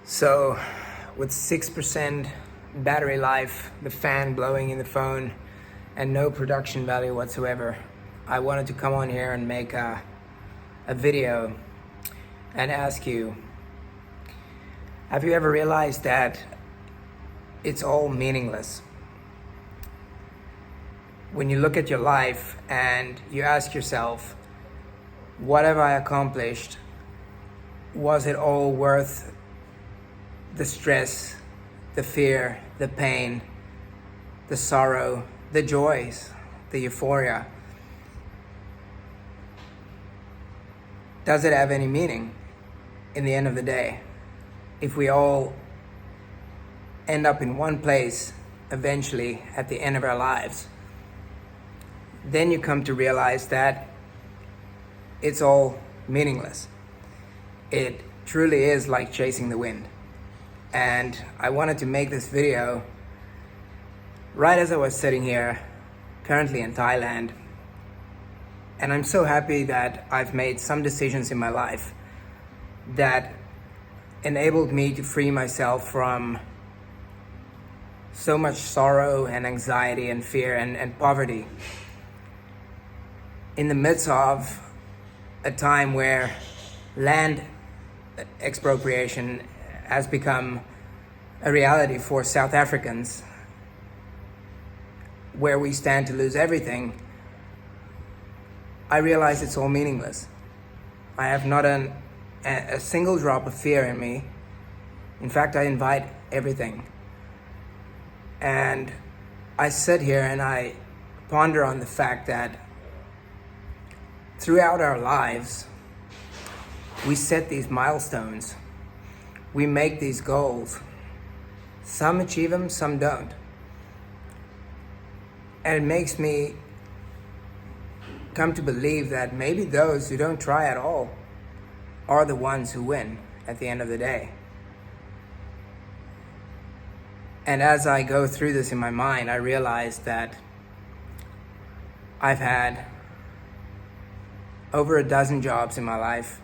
So with 6% battery life, the fan blowing in the phone, and no production value whatsoever, I wanted to come on here and make a video and ask you, have you ever realized that it's all meaningless? When you look at your life and you ask yourself, what have I accomplished? Was it all worth the stress, the fear, the pain, the sorrow, the joys, the euphoria? Does it have any meaning in the end of the day? If we all end up in one place eventually at the end of our lives, then you come to realize that it's all meaningless. It truly is like chasing the wind. And I wanted to make this video right as I was sitting here, currently in Thailand. And I'm so happy that I've made some decisions in my life that enabled me to free myself from so much sorrow and anxiety and fear and poverty in the midst of a time where land expropriation has become a reality for South Africans, where we stand to lose everything. I realize it's all meaningless. I have not a single drop of fear in me. In fact, I invite everything. And I sit here and I ponder on the fact that throughout our lives, we set these milestones. We make these goals. Some achieve them, some don't. And it makes me come to believe that maybe those who don't try at all are the ones who win at the end of the day. And as I go through this in my mind, I realize that I've had over a dozen jobs in my life.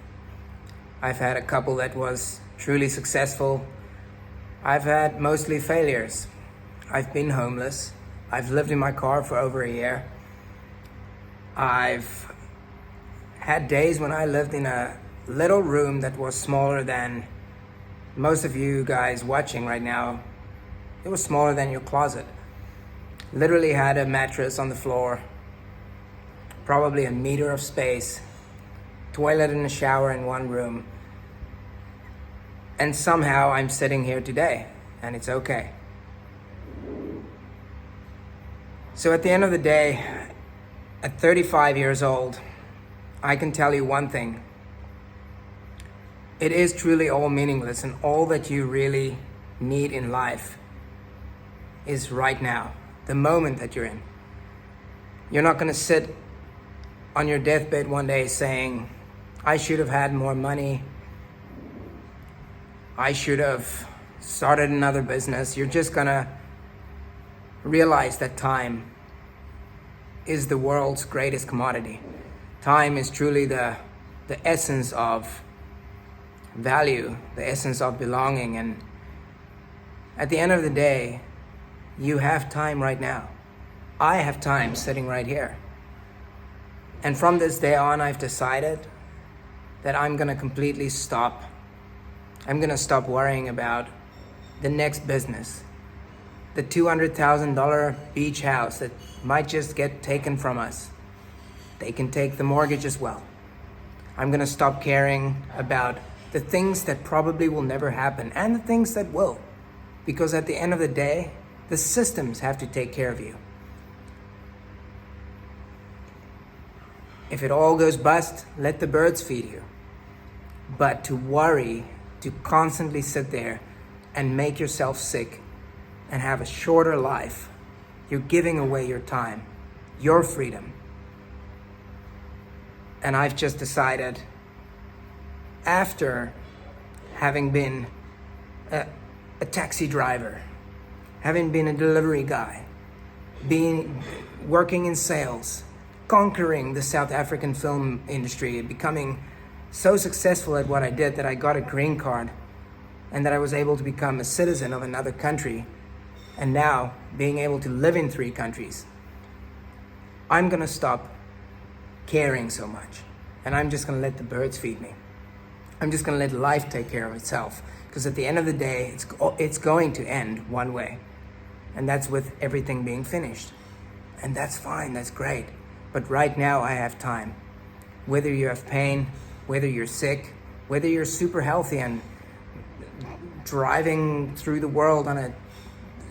I've had a couple that was truly successful. I've had mostly failures. I've been homeless. I've lived in my car for over a year. I've had days when I lived in a little room that was smaller than most of you guys watching right now. It was smaller than your closet. Literally had a mattress on the floor, probably a meter of space, toilet and a shower in one room. And somehow I'm sitting here today, and it's okay. So at the end of the day, at 35 years old, I can tell you one thing. It is truly all meaningless, and all that you really need in life is right now, the moment that you're in. You're not going to sit on your deathbed one day saying, I should have had more money. I should have started another business. You're just going to realize that time is the world's greatest commodity. Time is truly the essence of value, the essence of belonging. And at the end of the day, you have time right now. I have time sitting right here. And from this day on, I've decided that I'm going to completely stop. I'm going to stop worrying about the next business, the $200,000 beach house that might just get taken from us. They can take the mortgage as well. I'm going to stop caring about the things that probably will never happen and the things that will, because at the end of the day, the systems have to take care of you. If it all goes bust, let the birds feed you. But to worry, to constantly sit there and make yourself sick and have a shorter life, you're giving away your time, your freedom. And I've just decided, after having been a taxi driver, having been a delivery guy, working in sales, conquering the South African film industry, becoming so successful at what I did that I got a green card and that I was able to become a citizen of another country, and now being able to live in 3 countries, I'm gonna stop caring so much, and I'm just gonna let the birds feed me. I'm just gonna let life take care of itself, because at the end of the day, it's going to end one way, and that's with everything being finished. And that's fine, that's great. But right now I have time. Whether you have pain, whether you're sick, whether you're super healthy and driving through the world on an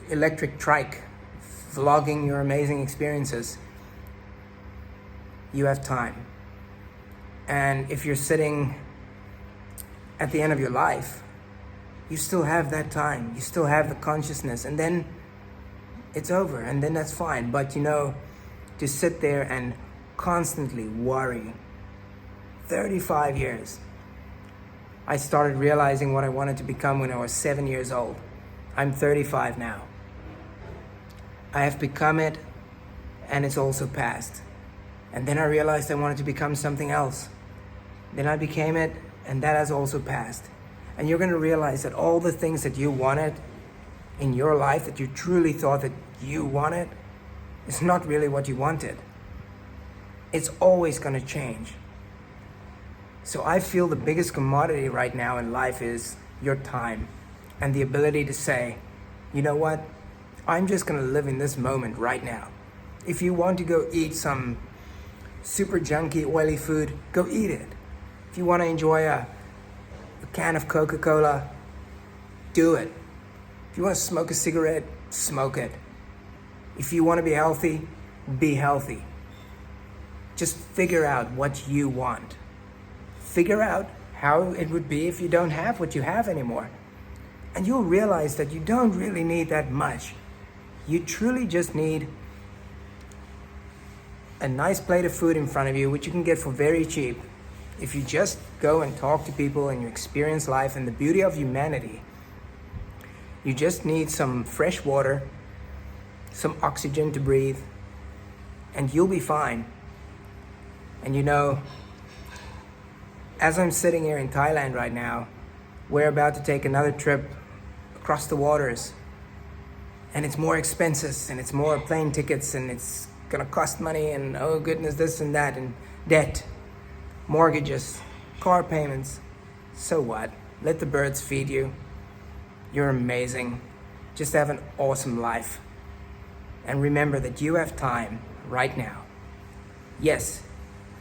electric trike, vlogging your amazing experiences, you have time. And if you're sitting at the end of your life, you still have that time. You still have the consciousness, and then it's over, and then that's fine. But to sit there and constantly worry. 35 years. I started realizing what I wanted to become when I was 7 years old. I'm 35 now. I have become it, and it's also past. And then I realized I wanted to become something else. Then I became it, and that has also passed. And you're going to realize that all the things that you wanted in your life, that you truly thought that you wanted, is not really what you wanted. It's always going to change. So I feel the biggest commodity right now in life is your time and the ability to say, you know what? I'm just going to live in this moment right now. If you want to go eat some super junky, oily food, go eat it. If you want to enjoy a can of Coca-Cola, do it. If you want to smoke a cigarette, smoke it. If you want to be healthy, be healthy. Just figure out what you want. Figure out how it would be if you don't have what you have anymore. And you'll realize that you don't really need that much. You truly just need a nice plate of food in front of you, which you can get for very cheap. If you just go and talk to people and you experience life and the beauty of humanity, you just need some fresh water, some oxygen to breathe, and you'll be fine. And as I'm sitting here in Thailand right now, we're about to take another trip across the waters. And it's more expenses, and it's more plane tickets, and it's gonna cost money, and oh goodness, this and that, and debt, mortgages, car payments. So what? Let the birds feed you. You're amazing. Just have an awesome life. And remember that you have time right now. Yes,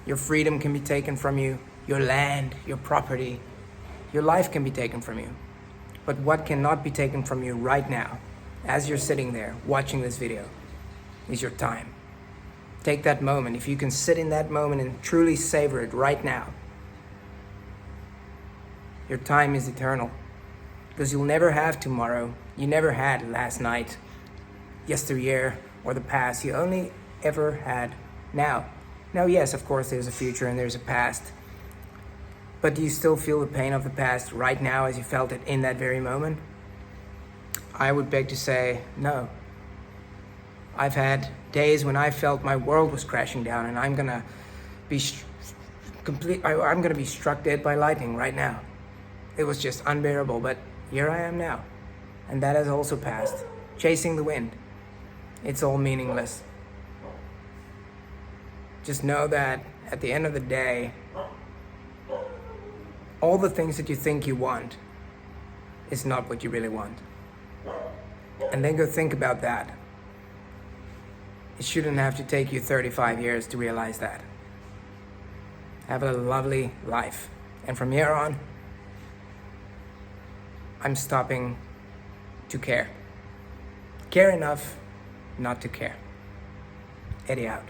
your freedom can be taken from you, your land, your property, your life can be taken from you. But what cannot be taken from you right now, as you're sitting there watching this video, is your time. Take that moment. If you can sit in that moment and truly savor it right now, your time is eternal. Because you'll never have tomorrow. You never had last night, yesteryear, or the past. You only ever had now. Now, yes, of course, there's a future and there's a past. But do you still feel the pain of the past right now as you felt it in that very moment? I would beg to say no. I've had days when I felt my world was crashing down, and I'm gonna be I'm gonna be struck dead by lightning right now. It was just unbearable, but here I am now, and that has also passed. Chasing the wind, it's all meaningless. Just know that at the end of the day, all the things that you think you want is not what you really want. And then go think about that. It shouldn't have to take you 35 years to realize that. Have a lovely life. And from here on, I'm stopping to care. Care enough not to care. Eddie out.